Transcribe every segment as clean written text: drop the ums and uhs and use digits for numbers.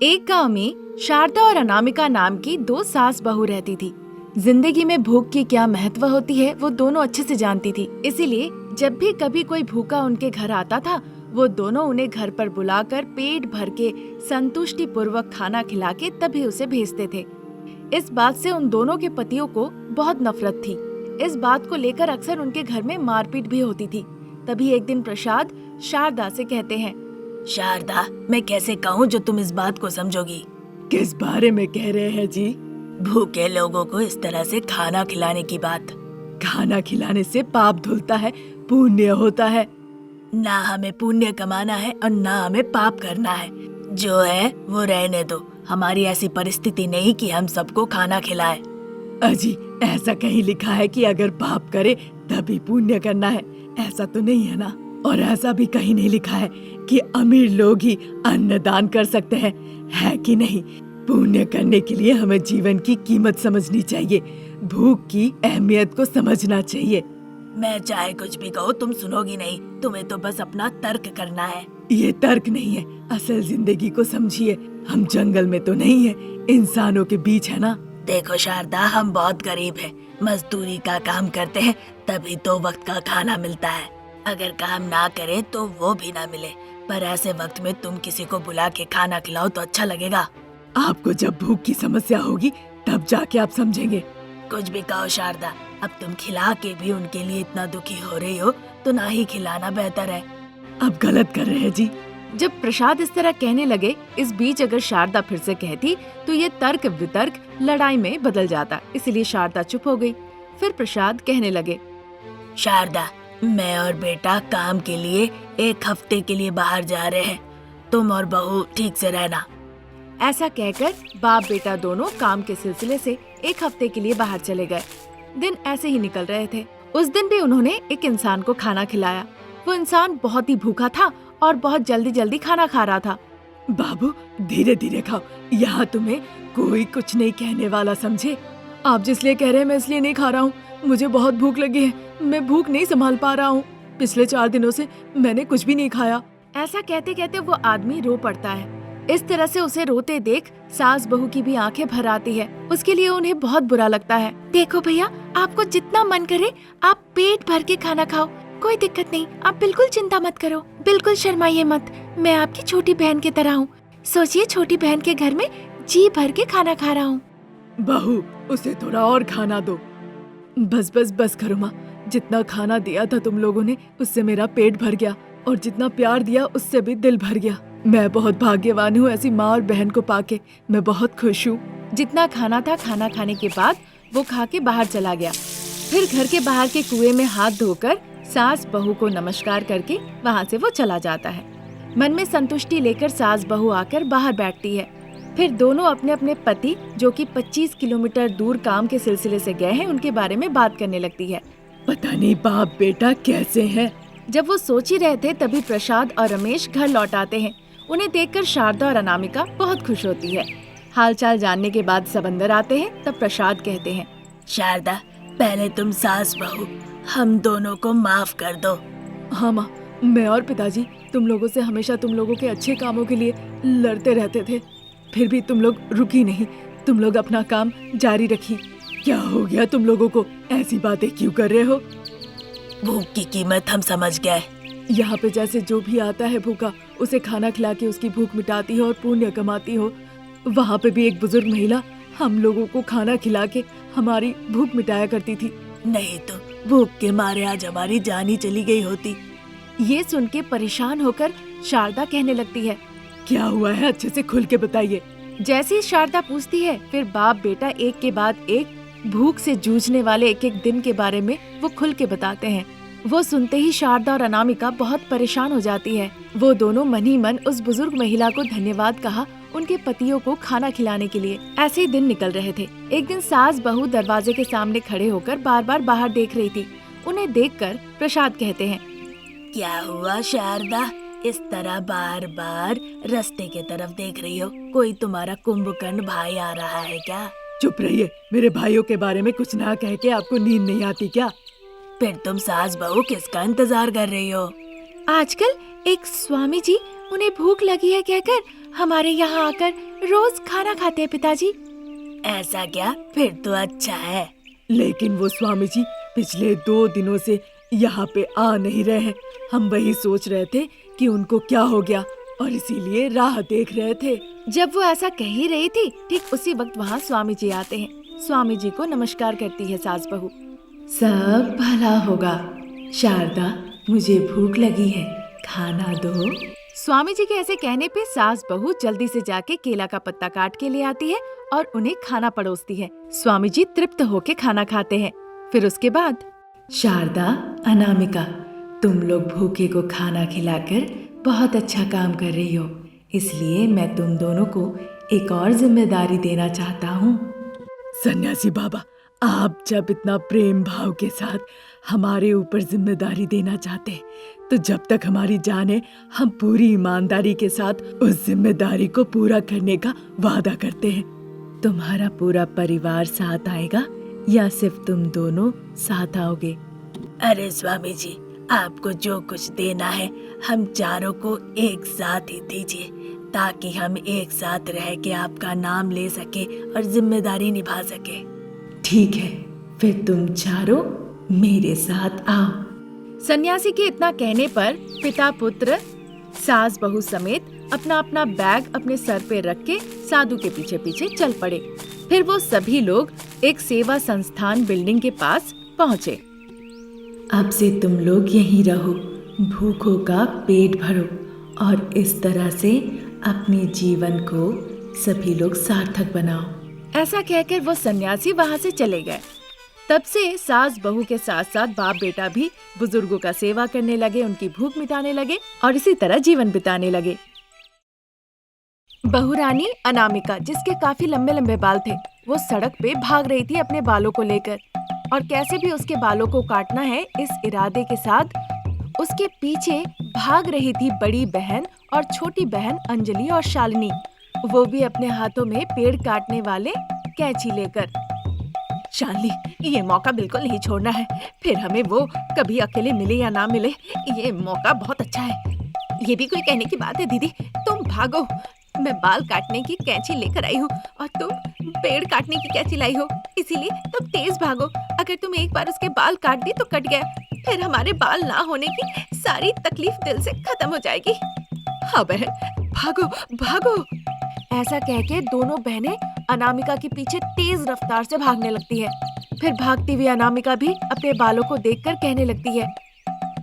एक गांव में शारदा और अनामिका नाम की दो सास बहू रहती थी। जिंदगी में भूख की क्या महत्व होती है वो दोनों अच्छे से जानती थी। इसीलिए जब भी कभी कोई भूखा उनके घर आता था, वो दोनों उन्हें घर पर बुलाकर पेट भर के संतुष्टि पूर्वक खाना खिला के तभी उसे भेजते थे। इस बात से उन दोनों के पतियों को बहुत नफरत थी। इस बात को लेकर अक्सर उनके घर में मारपीट भी होती थी। तभी एक दिन प्रसाद शारदा से कहते हैं, शारदा, मैं कैसे कहूँ जो तुम इस बात को समझोगी। किस बारे में कह रहे हैं जी? भूखे लोगों को इस तरह से खाना खिलाने की बात। खाना खिलाने से पाप धुलता है, पुण्य होता है। ना हमें पुण्य कमाना है और ना हमें पाप करना है। जो है वो रहने दो। हमारी ऐसी परिस्थिति नहीं कि हम सबको खाना खिलाए। अजी, ऐसा कहीं लिखा है कि अगर पाप करे तभी पुण्य करना है? ऐसा तो नहीं है ना। और ऐसा भी कहीं नहीं लिखा है कि अमीर लोग ही अन्न दान कर सकते हैं, है कि नहीं? पुण्य करने के लिए हमें जीवन की कीमत समझनी चाहिए, भूख की अहमियत को समझना चाहिए। मैं चाहे कुछ भी कहूँ तुम सुनोगी नहीं। तुम्हें तो बस अपना तर्क करना है। ये तर्क नहीं है, असल जिंदगी को समझिए। हम जंगल में तो नहीं है, इंसानों के बीच है ना। देखो शारदा, हम बहुत गरीब हैं, मजदूरी का काम करते हैं, तभी तो वक्त का खाना मिलता है। अगर काम ना करें तो वो भी ना मिले, पर ऐसे वक्त में तुम किसी को बुला के खाना खिलाओ तो अच्छा लगेगा। आपको जब भूख की समस्या होगी तब जाके आप समझेंगे। कुछ भी कहो शारदा, अब तुम खिला के भी उनके लिए इतना दुखी हो रही हो तो ना ही खिलाना बेहतर है। अब गलत कर रहे हैं जी। जब प्रसाद इस तरह कहने लगे, इस बीच अगर शारदा फिर से कहती तो ये तर्क वितर्क लड़ाई में बदल जाता। इसलिए शारदा चुप हो गई। फिर प्रसाद कहने लगे, शारदा, मैं और बेटा काम के लिए 1 हफ्ते के लिए बाहर जा रहे हैं। तुम और बहू ठीक से रहना। ऐसा कहकर बाप बेटा दोनों काम के सिलसिले से 1 हफ्ते के लिए बाहर चले गए। दिन ऐसे ही निकल रहे थे। उस दिन भी उन्होंने एक इंसान को खाना खिलाया। वो इंसान बहुत ही भूखा था और बहुत जल्दी जल्दी खाना खा रहा था। बाबू, धीरे धीरे खाओ, यहाँ तुम्हें कोई कुछ नहीं कहने वाला, समझे? आप जिसलिए कह रहे हैं मैं इसलिए नहीं खा रहा हूँ। मुझे बहुत भूख लगी है, मैं भूख नहीं संभाल पा रहा हूँ। पिछले 4 दिनों से मैंने कुछ भी नहीं खाया। ऐसा कहते कहते वो आदमी रो पड़ता है। इस तरह से उसे रोते देख सास बहू की भी आंखें भर आती है। उसके लिए उन्हें बहुत बुरा लगता है। देखो भैया, आपको जितना मन करे आप पेट भर के खाना खाओ, कोई दिक्कत नहीं। आप बिल्कुल चिंता मत करो, बिल्कुल शर्माइए मत। मैं आपकी छोटी बहन की तरह हूँ। सोचिए, छोटी बहन के घर में जी भर के खाना खा रहा हूँ। बहू, उसे थोड़ा और खाना दो। बस बस बस करो माँ। जितना खाना दिया था तुम लोगों ने उससे मेरा पेट भर गया, और जितना प्यार दिया उससे भी दिल भर गया। मैं बहुत भाग्यवान हूँ ऐसी माँ और बहन को पाके। मैं बहुत खुश हूँ। जितना खाना था खाना खाने के बाद वो खा के बाहर चला गया। फिर घर के बाहर के कुएं में हाथ धोकर सास बहू को नमस्कार करके वहाँ से वो चला जाता है। मन में संतुष्टि लेकर सास बहू आकर बाहर बैठती है। फिर दोनों अपने अपने पति, जो कि 25 किलोमीटर दूर काम के सिलसिले से गए हैं, उनके बारे में बात करने लगती है। पता नहीं बाप बेटा कैसे हैं। जब वो सोच ही रहे थे तभी प्रसाद और रमेश घर लौट आते हैं। उन्हें देखकर शारदा और अनामिका बहुत खुश होती है। हालचाल जानने के बाद सब अंदर आते हैं। तब प्रसाद कहते हैं, शारदा, पहले तुम सास बहू हम दोनों को माफ कर दो। हाँ माँ, मैं और पिताजी तुम लोगों से हमेशा तुम लोगों के अच्छे कामों के लिए लड़ते रहते थे, फिर भी तुम लोग रुकी नहीं। तुम लोग अपना काम जारी रखी। क्या हो गया तुम लोगों को? ऐसी बातें क्यों कर रहे हो? भूख की कीमत हम समझ गए। यहाँ पे जैसे जो भी आता है भूखा, उसे खाना खिला के उसकी भूख मिटाती हो और पुण्य कमाती हो। वहाँ पे भी एक बुजुर्ग महिला हम लोगों को खाना खिला के हमारी भूख मिटाया करती थी। नहीं तो भूख के मारे आज हमारी जान ही चली गई होती। ये सुन के परेशान होकर शारदा कहने लगती है, क्या हुआ है? अच्छे से खुल के बताइए। जैसे ही शारदा पूछती है, फिर बाप बेटा एक के बाद एक भूख से जूझने वाले एक एक दिन के बारे में वो खुल के बताते हैं। वो सुनते ही शारदा और अनामिका बहुत परेशान हो जाती है। वो दोनों मन ही मन उस बुजुर्ग महिला को धन्यवाद कहा उनके पतियों को खाना खिलाने के लिए। ऐसे ही दिन निकल रहे थे। एक दिन सास बहू दरवाजे के सामने खड़े होकर बार बार बाहर देख रही थी। उन्हें देखकर प्रसाद कहते हैं, क्या हुआ शारदा, इस तरह बार बार रास्ते की तरफ देख रही हो? कोई तुम्हारा कुंभकर्ण भाई आ रहा है क्या? चुप रहिए। मेरे भाइयों के बारे में कुछ ना कह के आपको नींद नहीं आती क्या? फिर तुम सास बहू किसका इंतजार कर रही हो? आजकल एक स्वामी जी उन्हें भूख लगी है कहकर हमारे यहाँ आकर रोज खाना खाते हैं पिताजी। ऐसा क्या? फिर तो अच्छा है। लेकिन वो स्वामी जी पिछले 2 दिनों से यहाँ पे आ नहीं रहे हैं। हम वही सोच रहे थे कि उनको क्या हो गया और इसीलिए राह देख रहे थे। जब वो ऐसा कह ही रही थी, ठीक उसी वक्त वहाँ स्वामी जी आते हैं। स्वामी जी को नमस्कार करती है सास बहू। सब भला होगा। शारदा, मुझे भूख लगी है, खाना दो। स्वामी जी के ऐसे कहने पे सास बहू जल्दी से जाके केला का पत्ता काट के ले आती है और उन्हें खाना परोसती है। स्वामी जी तृप्त होके खाना खाते हैं। फिर उसके बाद शारदा, अनामिका, तुम लोग भूखे को खाना खिलाकर बहुत अच्छा काम कर रही हो, इसलिए मैं तुम दोनों को एक और जिम्मेदारी देना चाहता हूँ। सन्यासी बाबा, आप जब इतना प्रेम भाव के साथ हमारे ऊपर जिम्मेदारी देना चाहते हैं, तो जब तक हमारी जान है हम पूरी ईमानदारी के साथ उस जिम्मेदारी को पूरा करने का वादा करते हैं। तुम्हारा पूरा परिवार साथ आएगा या सिर्फ तुम दोनों साथ आओगे? अरे स्वामी जी, आपको जो कुछ देना है हम चारों को एक साथ ही दीजिए, ताकि हम एक साथ रह के आपका नाम ले सके और जिम्मेदारी निभा सके। ठीक है, फिर तुम चारों मेरे साथ आओ। सन्यासी के इतना कहने पर पिता पुत्र सास बहू समेत अपना अपना बैग अपने सर पे रख के साधु के पीछे पीछे चल पड़े। फिर वो सभी लोग एक सेवा संस्थान बिल्डिंग के पास पहुँचे। अब से तुम लोग यहीं रहो, भूखों का पेट भरो और इस तरह से अपने जीवन को सभी लोग सार्थक बनाओ। ऐसा कहकर वो सन्यासी वहाँ से चले गए। तब से सास बहू के साथ साथ बाप बेटा भी बुजुर्गों का सेवा करने लगे, उनकी भूख मिटाने लगे और इसी तरह जीवन बिताने लगे। बहू रानी अनामिका, जिसके काफी लंबे लंबे बाल थे, वो सड़क पे भाग रही थी अपने बालों को लेकर और कैसे भी उसके बालों को काटना है इस इरादे के साथ उसके पीछे भाग रही थी बड़ी बहन और छोटी बहन अंजलि और शालिनी, वो भी अपने हाथों में पेड़ काटने वाले कैंची लेकर। शालिनी, ये मौका बिल्कुल नहीं छोड़ना है, फिर हमें वो कभी अकेले मिले या ना मिले, ये मौका बहुत अच्छा है। ये भी कोई कहने की बात है दीदी, तुम भागो, मैं बाल काटने की कैंची लेकर आई हूँ और तुम पेड़ काटने की कैंची लाई हो, इसीलिए तुम तेज भागो। अगर तुम एक बार उसके बाल काट दी तो कट गया, फिर हमारे बाल ना होने की सारी तकलीफ दिल से खत्म हो जाएगी। हाँ बहन, भागो भागो। ऐसा कह के दोनों बहनें अनामिका के पीछे तेज रफ्तार से भागने लगती है। फिर भागती हुई अनामिका भी अपने बालों को देखकर कहने लगती है,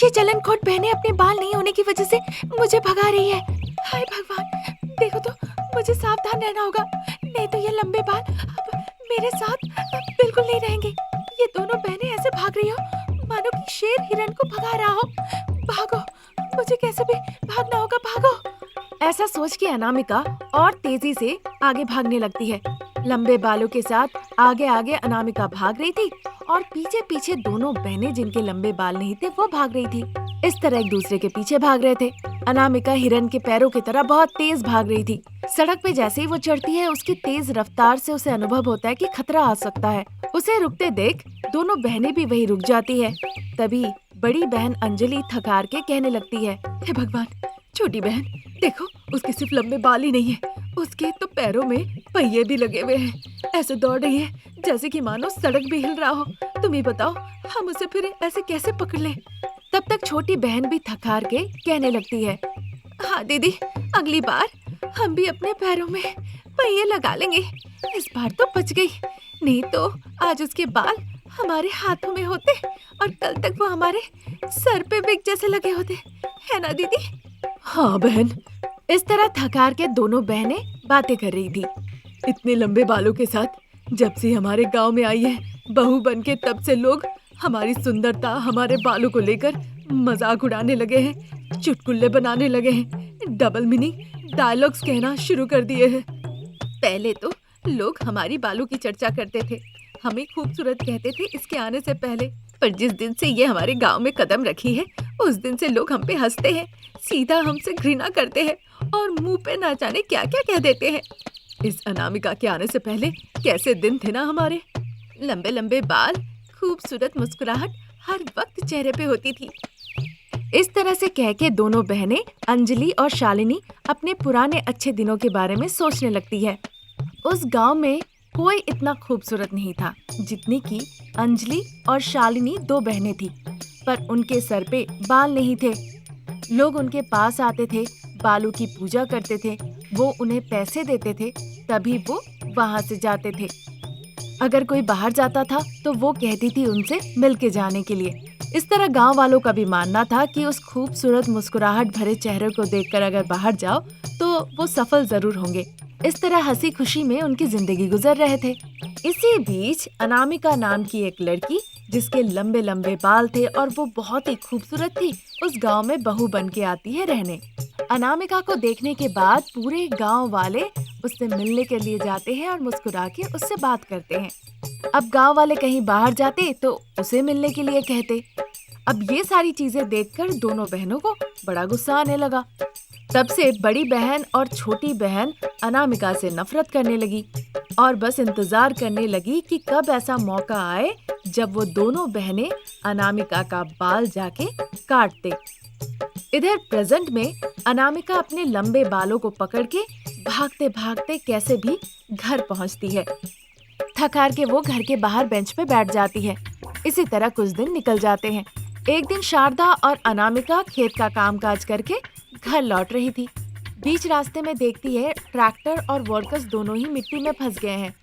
ये जलनखोर बहनें अपने बाल नहीं होने की वजह से मुझे भगा रही है। हाय भगवान, देखो तो मुझे सावधान रहना होगा, नहीं तो ये लंबे बाल अब मेरे साथ बिल्कुल नहीं रहेंगे। ये दोनों बहनें ऐसे भाग रही हो मानो कि शेर हिरण को भगा रहा हो। भागो, मुझे कैसे भी भागना होगा, भागो। ऐसा सोच के अनामिका और तेजी से आगे भागने लगती है। लंबे बालों के साथ आगे आगे अनामिका भाग रही थी और पीछे पीछे दोनों बहनें जिनके लंबे बाल नहीं थे वो भाग रही थी। इस तरह एक दूसरे के पीछे भाग रहे थे। अनामिका हिरन के पैरों की तरह बहुत तेज भाग रही थी। सड़क पे जैसे ही वो चढ़ती है, उसकी तेज रफ्तार से उसे अनुभव होता है कि खतरा आ सकता है। उसे रुकते देख दोनों बहनें भी वहीं रुक जाती है। तभी बड़ी बहन अंजलि थकार के कहने लगती है, हे भगवान, छोटी बहन देखो, उसके सिर्फ लंबे बाल ही नहीं है, उसके तो पैरों में पहिए भी लगे हुए हैं। ऐसे दौड़ रही है जैसे कि मानो सड़क भी हिल रहा हो। तुम ही बताओ, हम उसे फिर ऐसे कैसे पकड़ लें? तब तक छोटी बहन भी थकार के कहने लगती है, हाँ दीदी, अगली बार हम भी अपने पैरों में पहिए लगा लेंगे। इस बार तो बच गई, नहीं तो आज उसके बाल हमारे हाथों में होते और कल तक वो हमारे सर पे बिग जैसे लगे होते, है ना दीदी? हाँ बहन। इस तरह थकार के दोनों बहनें बातें कर रही थी। इतने लंबे बालों के साथ जब से हमारे गांव में आई है बहू बनके, तब से लोग हमारी सुंदरता, हमारे बालों को लेकर मजाक उड़ाने लगे हैं, चुटकुले बनाने लगे हैं, डबल मीनिंग डायलॉग्स कहना शुरू कर दिए हैं। पहले तो लोग हमारी बालों की चर्चा करते थे, हमें खूबसूरत कहते थे इसके आने से पहले, पर जिस दिन से ये हमारे गांव में कदम रखी है उस दिन से लोग हम पे हंसते हैं, सीधा हमसे घृणा करते हैं और मुंह पे ना जाने क्या क्या कह देते हैं। इस अनामिका के आने से पहले कैसे दिन थे ना हमारे। लंबे लंबे बाल, खूबसूरत मुस्कुराहट हर वक्त चेहरे पे होती थी। इस तरह से कह के दोनों बहनें अंजलि और शालिनी अपने पुराने अच्छे दिनों के बारे में सोचने लगती है। उस गांव में कोई इतना खूबसूरत नहीं था जितनी कि अंजलि और शालिनी दो बहनें थी, पर उनके सर पे बाल नहीं थे। लोग उनके पास आते थे, बालों की पूजा करते थे, वो उन्हें पैसे देते थे, तभी वो वहाँ से जाते थे। अगर कोई बाहर जाता था तो वो कहती थी उनसे मिल के जाने के लिए। इस तरह गांव वालों का भी मानना था कि उस खूबसूरत मुस्कुराहट भरे चेहरे को देखकर अगर बाहर जाओ तो वो सफल जरूर होंगे। इस तरह हंसी खुशी में उनकी जिंदगी गुजर रहे थे। इसी बीच अनामिका नाम की एक लड़की, जिसके लंबे लंबे बाल थे और वो बहुत ही खूबसूरत थी, उस गांव में बहू बन के आती है रहने। अनामिका को देखने के बाद पूरे गांव वाले उससे मिलने के लिए जाते हैं और मुस्कुरा के उससे बात करते हैं। अब गांव वाले कहीं बाहर जाते तो उसे मिलने के लिए कहते। अब ये सारी चीजें देखकर दोनों बहनों को बड़ा गुस्सा आने लगा। तब से बड़ी बहन और छोटी बहन अनामिका से नफरत करने लगी और बस इंतजार करने लगी कि कब ऐसा मौका आए जब वो दोनों बहनें अनामिका का बाल जाके काट दे। इधर प्रेजेंट में अनामिका अपने लंबे बालों को पकड़ के भागते भागते कैसे भी घर पहुंचती है। थक हार के वो घर के बाहर बेंच पे बैठ जाती है। इसी तरह कुछ दिन निकल जाते हैं। एक दिन शारदा और अनामिका खेत का कामकाज करके घर लौट रही थी। बीच रास्ते में देखती है ट्रैक्टर और वर्कर्स दोनों ही मिट्टी में फंस गए हैं।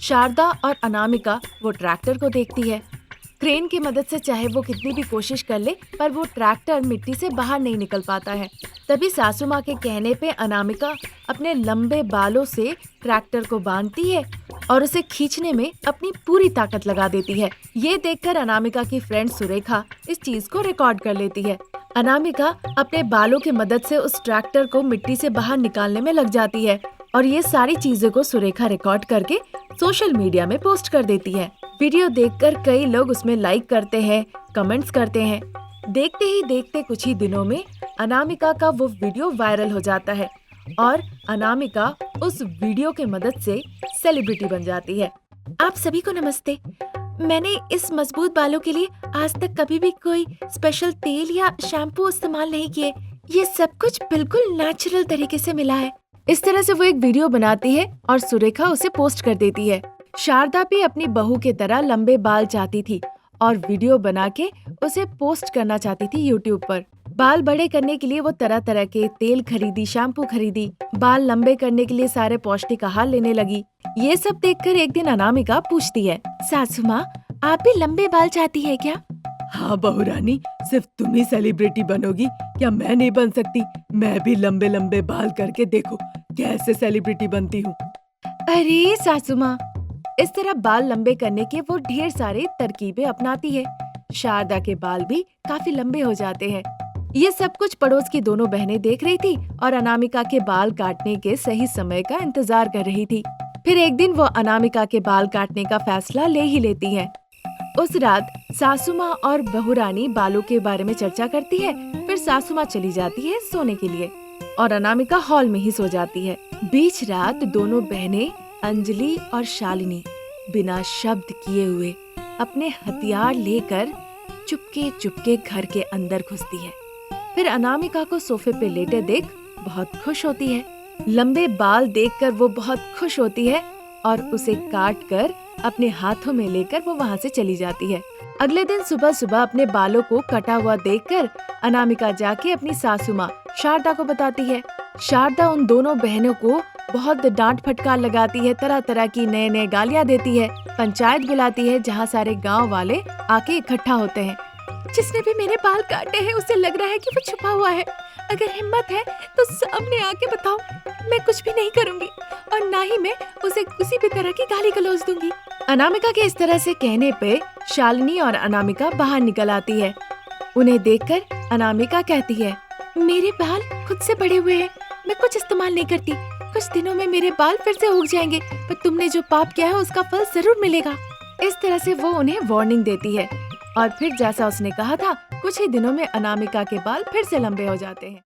शारदा और अनामिका वो ट्रैक्टर को देखती है। क्रेन की मदद से चाहे वो कितनी भी कोशिश कर ले, पर वो ट्रैक्टर मिट्टी से बाहर नहीं निकल पाता है। तभी सासू माँ के कहने पे अनामिका अपने लंबे बालों से ट्रैक्टर को बांधती है और उसे खींचने में अपनी पूरी ताकत लगा देती है। ये देखकर अनामिका की फ्रेंड सुरेखा इस चीज को रिकॉर्ड कर लेती है। अनामिका अपने बालों की मदद से उस ट्रैक्टर को मिट्टी से बाहर निकालने में लग जाती है और ये सारी चीजों को सुरेखा रिकॉर्ड करके सोशल मीडिया में पोस्ट कर देती है। वीडियो देखकर कई लोग उसमें लाइक करते हैं, कमेंट्स करते हैं। देखते ही देखते कुछ ही दिनों में अनामिका का वो वीडियो वायरल हो जाता है और अनामिका उस वीडियो के मदद से सेलिब्रिटी बन जाती है। आप सभी को नमस्ते। मैंने इस मजबूत बालों के लिए आज तक कभी भी कोई स्पेशल तेल या शैम्पू इस्तेमाल नहीं किए। ये सब कुछ बिल्कुल नेचुरल तरीके से मिला है। इस तरह से वो एक वीडियो बनाती है और सुरेखा उसे पोस्ट कर देती है। शारदा भी अपनी बहू के तरह लंबे बाल चाहती थी और वीडियो बना के उसे पोस्ट करना चाहती थी यूट्यूब पर। बाल बड़े करने के लिए वो तरह तरह के तेल खरीदी, शैम्पू खरीदी, बाल लंबे करने के लिए सारे पौष्टिक आहार लेने लगी। ये सब देखकर एक दिन अनामिका पूछती है, सासू माँ, आप भी लंबे बाल चाहती है क्या? हाँ बहू रानी, सिर्फ तुम ही सेलिब्रिटी बनोगी क्या? मैं नहीं बन सकती? मैं भी लंबे लंबे बाल करके देखो कैसे सेलिब्रिटी बनती हूँ। अरे सासू माँ, इस तरह बाल लंबे करने के वो ढेर सारे तरकीबें अपनाती है। शारदा के बाल भी काफी लंबे हो जाते हैं। ये सब कुछ पड़ोस की दोनों बहनें देख रही थी और अनामिका के बाल काटने के सही समय का इंतजार कर रही थी। फिर एक दिन वो अनामिका के बाल काटने का फैसला ले ही लेती है। उस रात सासू माँ और बहू रानी बालों के बारे में चर्चा करती है। फिर सासू माँ चली जाती है सोने के लिए और अनामिका हॉल में ही सो जाती है। बीच रात दोनों बहनें अंजलि और शालिनी बिना शब्द किए हुए अपने हथियार लेकर चुपके चुपके घर के अंदर घुसती है। फिर अनामिका को सोफे पे लेटे देख बहुत खुश होती है। लंबे बाल देखकर वो बहुत खुश होती है और उसे काट कर अपने हाथों में लेकर वो वहाँ से चली जाती है। अगले दिन सुबह सुबह अपने बालों को कटा हुआ देखकर अनामिका जाके अपनी सासू माँ शारदा को बताती है। शारदा उन दोनों बहनों को बहुत डांट फटकार लगाती है, तरह तरह की नए नए गालियाँ देती है, पंचायत बुलाती है जहाँ सारे गांव वाले आके इकट्ठा होते हैं। जिसने भी मेरे बाल काटे हैं उसे लग रहा है कि वो छुपा हुआ है। अगर हिम्मत है तो सामने आके बताओ। मैं कुछ भी नहीं करूंगी और ना ही मैं उसे किसी भी तरह की गाली गलौज दूंगी। अनामिका के इस तरह से कहने पे शालिनी और अनामिका बाहर निकल आती है। उन्हें देखकर अनामिका कहती है, मेरे बाल खुद से बड़े हुए हैं, मैं कुछ इस्तेमाल नहीं करती। कुछ दिनों में मेरे बाल फिर से उग जाएंगे, पर तुमने जो पाप किया है उसका फल जरूर मिलेगा। इस तरह से वो उन्हें वार्निंग देती है और फिर जैसा उसने कहा था कुछ ही दिनों में अनामिका के बाल फिर से लंबे हो जाते हैं।